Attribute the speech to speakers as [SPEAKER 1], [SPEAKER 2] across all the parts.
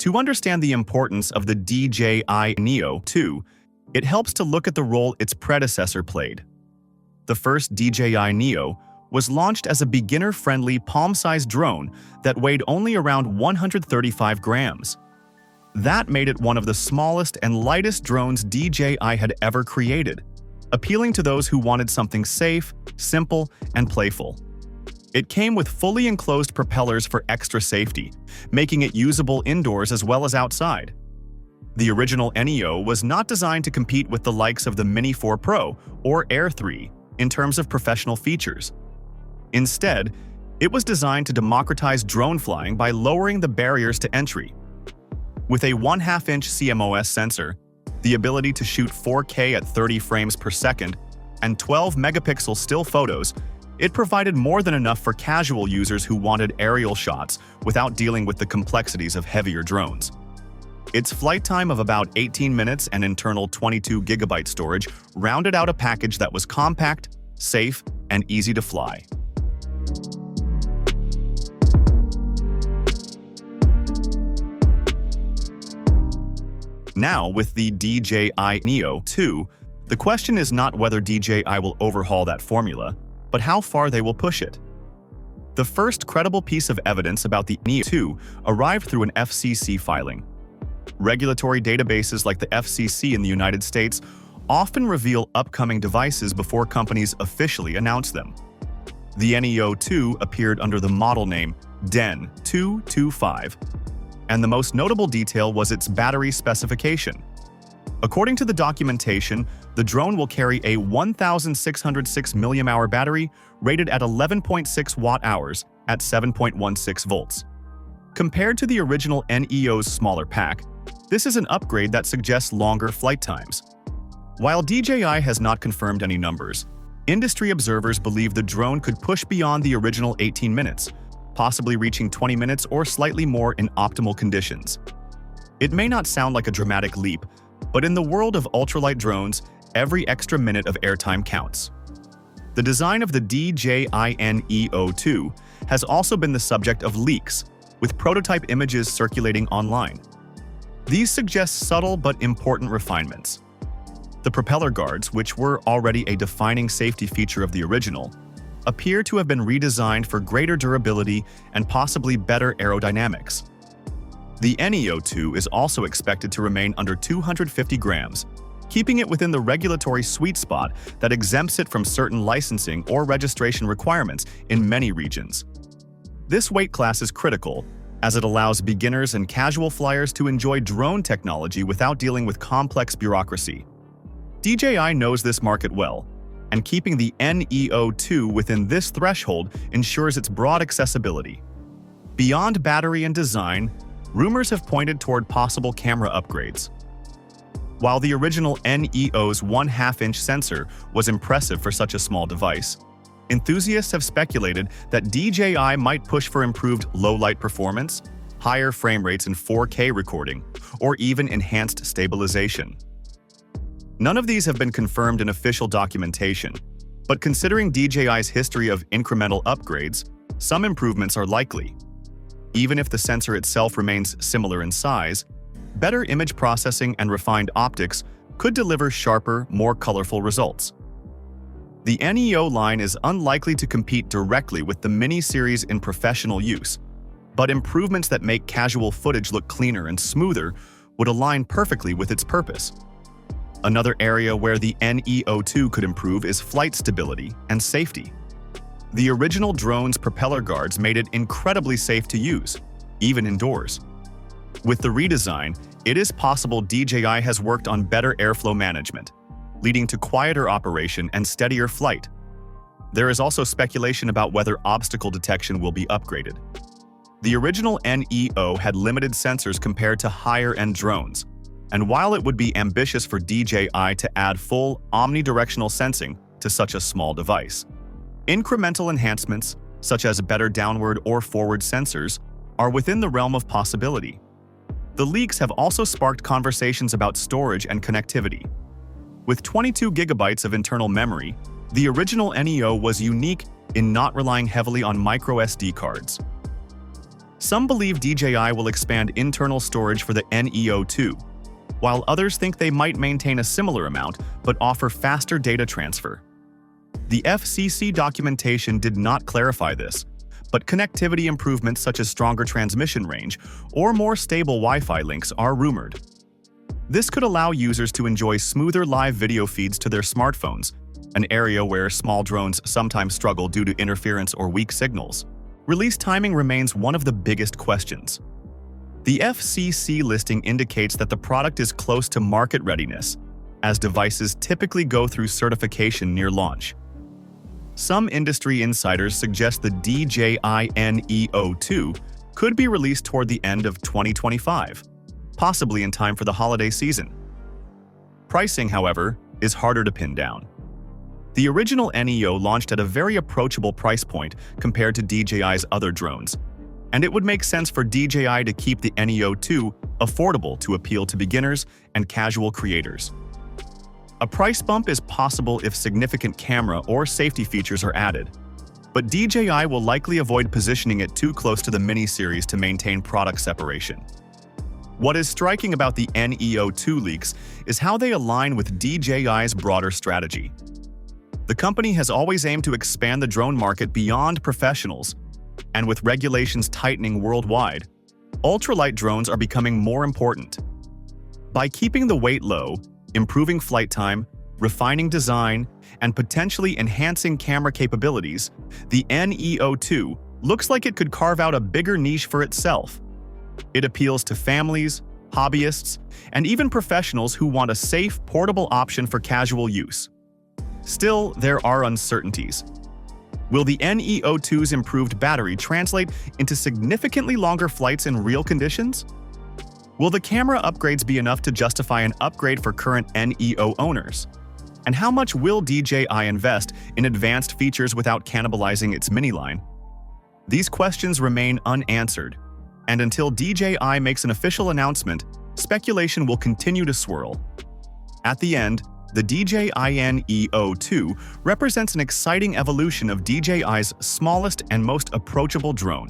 [SPEAKER 1] To understand the importance of the DJI NEO 2, it helps to look at the role its predecessor played. The first DJI NEO was launched as a beginner-friendly palm-sized drone that weighed only around 135 grams. That made it one of the smallest and lightest drones DJI had ever created, appealing to those who wanted something safe, simple, and playful. It came with fully enclosed propellers for extra safety, making it usable indoors as well as outside. The original NEO was not designed to compete with the likes of the Mini 4 Pro or Air 3 in terms of professional features. Instead, it was designed to democratize drone flying by lowering the barriers to entry. With a 1/2-inch CMOS sensor, the ability to shoot 4K at 30 frames per second, and 12-megapixel still photos, it provided more than enough for casual users who wanted aerial shots without dealing with the complexities of heavier drones. Its flight time of about 18 minutes and internal 22GB storage rounded out a package that was compact, safe, and easy to fly. Now, with the DJI NEO 2, the question is not whether DJI will overhaul that formula, but how far they will push it. The first credible piece of evidence about the NEO 2 arrived through an FCC filing. Regulatory databases like the FCC in the United States often reveal upcoming devices before companies officially announce them. The NEO 2 appeared under the model name DEN 225, and the most notable detail was its battery specification. According to the documentation, the drone will carry a 1,606 mAh battery rated at 11.6 watt-hours at 7.16 volts. Compared to the original NEO's smaller pack, this is an upgrade that suggests longer flight times. While DJI has not confirmed any numbers, industry observers believe the drone could push beyond the original 18 minutes, possibly reaching 20 minutes or slightly more in optimal conditions. It may not sound like a dramatic leap, but in the world of ultralight drones, every extra minute of airtime counts. The design of the DJI NEO 2 has also been the subject of leaks, with prototype images circulating online. These suggest subtle but important refinements. The propeller guards, which were already a defining safety feature of the original, appear to have been redesigned for greater durability and possibly better aerodynamics. The NEO 2 is also expected to remain under 250 grams, keeping it within the regulatory sweet spot that exempts it from certain licensing or registration requirements in many regions. This weight class is critical, as it allows beginners and casual flyers to enjoy drone technology without dealing with complex bureaucracy. DJI knows this market well, and keeping the NEO 2 within this threshold ensures its broad accessibility. Beyond battery and design, rumors have pointed toward possible camera upgrades. While the original NEO's 1/2-inch sensor was impressive for such a small device, enthusiasts have speculated that DJI might push for improved low-light performance, higher frame rates in 4K recording, or even enhanced stabilization. None of these have been confirmed in official documentation, but considering DJI's history of incremental upgrades, some improvements are likely. Even if the sensor itself remains similar in size, better image processing and refined optics could deliver sharper, more colorful results. The NEO line is unlikely to compete directly with the Mini series in professional use, but improvements that make casual footage look cleaner and smoother would align perfectly with its purpose. Another area where the NEO 2 could improve is flight stability and safety. The original drone's propeller guards made it incredibly safe to use, even indoors. With the redesign, it is possible DJI has worked on better airflow management, leading to quieter operation and steadier flight. There is also speculation about whether obstacle detection will be upgraded. The original NEO had limited sensors compared to higher-end drones, and while it would be ambitious for DJI to add full omnidirectional sensing to such a small device, incremental enhancements, such as better downward or forward sensors, are within the realm of possibility. The leaks have also sparked conversations about storage and connectivity. With 22 gigabytes of internal memory, the original NEO was unique in not relying heavily on micro SD cards. Some believe DJI will expand internal storage for the NEO 2, while others think they might maintain a similar amount but offer faster data transfer. The FCC documentation did not clarify this, but connectivity improvements such as stronger transmission range or more stable Wi-Fi links are rumored. This could allow users to enjoy smoother live video feeds to their smartphones, an area where small drones sometimes struggle due to interference or weak signals. Release timing remains one of the biggest questions. The FCC listing indicates that the product is close to market readiness, as devices typically go through certification near launch. Some industry insiders suggest the DJI NEO 2 could be released toward the end of 2025, possibly in time for the holiday season. Pricing, however, is harder to pin down. The original NEO launched at a very approachable price point compared to DJI's other drones, and it would make sense for DJI to keep the NEO 2 affordable to appeal to beginners and casual creators. A price bump is possible if significant camera or safety features are added, but DJI will likely avoid positioning it too close to the Mini series to maintain product separation. What is striking about the NEO 2 leaks is how they align with DJI's broader strategy. The company has always aimed to expand the drone market beyond professionals, and with regulations tightening worldwide, ultralight drones are becoming more important. By keeping the weight low, improving flight time, refining design, and potentially enhancing camera capabilities, the NEO 2 looks like it could carve out a bigger niche for itself. It appeals to families, hobbyists, and even professionals who want a safe, portable option for casual use. Still, there are uncertainties. Will the NEO 2's improved battery translate into significantly longer flights in real conditions? Will the camera upgrades be enough to justify an upgrade for current NEO owners? And how much will DJI invest in advanced features without cannibalizing its mini line? These questions remain unanswered, and until DJI makes an official announcement, speculation will continue to swirl. At the end, the DJI NEO 2 represents an exciting evolution of DJI's smallest and most approachable drone.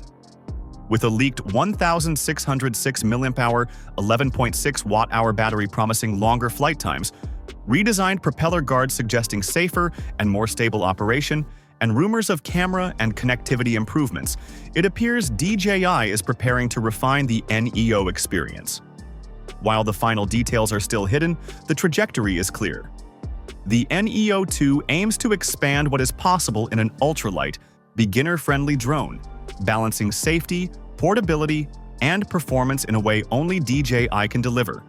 [SPEAKER 1] With a leaked 1,606 mAh, 11.6 watt-hour battery promising longer flight times, redesigned propeller guards suggesting safer and more stable operation, and rumors of camera and connectivity improvements, it appears DJI is preparing to refine the NEO experience. While the final details are still hidden, the trajectory is clear. The NEO 2 aims to expand what is possible in an ultralight, beginner-friendly drone, balancing safety, portability, and performance in a way only DJI can deliver.